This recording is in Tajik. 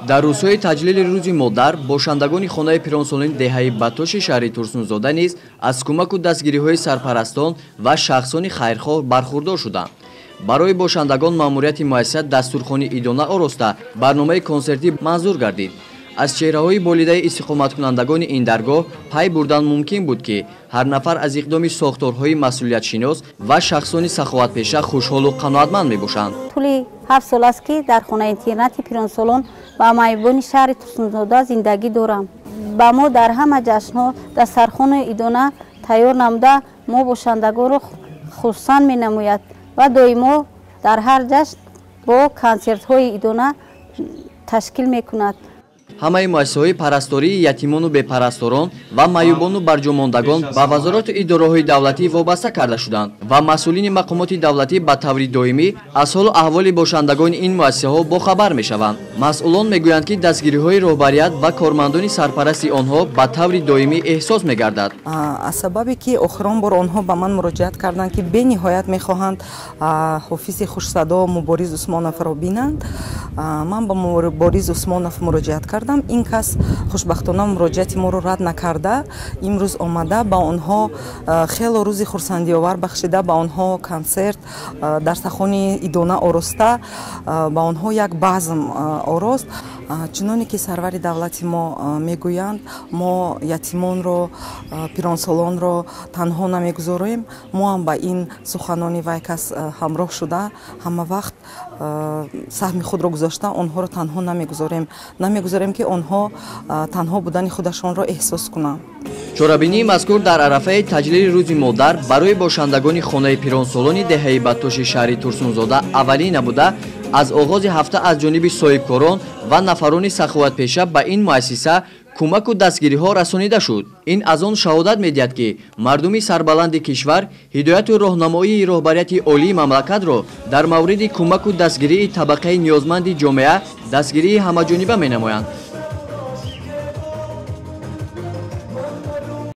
дар рӯзҳои таҷлили рӯзи модар бошандагони хонаи пиронсолони деҳаи Батоши шаҳри Турсунзода низ аз кӯмаку дастгириҳои сарпарастон ва шахсони хайрхоҳ бархурдор шуданд. Барои бошандагон маъмурияти муассисат дастурхони идона ороста барномаи консертӣ манзур гардид. аз чеҳраҳои болидаи истиқоматкунандагони ин даргоҳ пай бурдан мумкин буд ки ҳар нафар аз иқдоми сохторҳои масъулиятшинос ва шахсони саховатпеша хушҳолу қаноатманд мебошанд. тӯли 7 сол аст ки дар хонаи интернати пиронсолон ба майбони шаҳри Турсунзода зиндагӣ дорам. ба мо дар ҳама ҷашнҳо дастархони идона тайёр намуда мо бошандагонро хурсанд менамояд ва доимо дар ҳар ҷашн бо консертҳои идона ташкил мекунад. ҳамаи муассисаҳои парастории ятимону бепарасторон ва маъюбону барҷомондагон ба вазорату идораҳои давлатӣ вобаста карда шуданд ва масъулини мақомоти давлатӣ ба таври доимӣ аз ҳолу аҳволи бошандагони ин муассисаҳо бохабар мешаванд. масъулон мегӯянд ки дастгириҳои роҳбарият ва кормандони сарпарасти онҳо ба таври доимӣ эҳсос мегардад. аз сабабе ки охирон бор онҳо ба ман муроҷиат карданд ки бениҳоят мехоҳанд ҳофизи хушсадо Мубориз Усмоновро бинанд, ман ба Мубориз Усмонов муроҷиат кардам. ин кас хушбахтона муроҷиати моро рад накарда имрӯз омада ба онҳо хело рӯзи хурсандиовар бахшида, ба онҳо консерт дастархони идона ороста, ба онҳо як базм орост. чуноне ки сарвари давлати мо мегӯянд, мо ятимонро, пиронсолонро танҳо намегузорем. мо ҳам ба ин суханони вай кас ҳамроҳ шуда ҳама вақт саҳми худро гузошта онҳоро танҳо намегузорем ки онҳо танҳо будани худашонро эҳсос кунанд. чорабинии мазкур дар арафаи таҷлили рӯзи модар барои бошандагони хонаи пиронсолони деҳаи Батоши шаҳри Турсунзода аввалин набуда аз оғози ҳафта аз ҷониби соҳибкорон ва нафарони саховатпеша ба ин муассиса кӯмаку дастгириҳо расонида шуд. ин аз он шаҳодат медиҳад ки мардуми сарбаланди кишвар ҳидояту роҳнамоии роҳбарияти олии мамлакатро дар мавриди кӯмаку дастгирии табақаи ниёзманди ҷомеа дастгирии ҳамаҷониба менамоянд.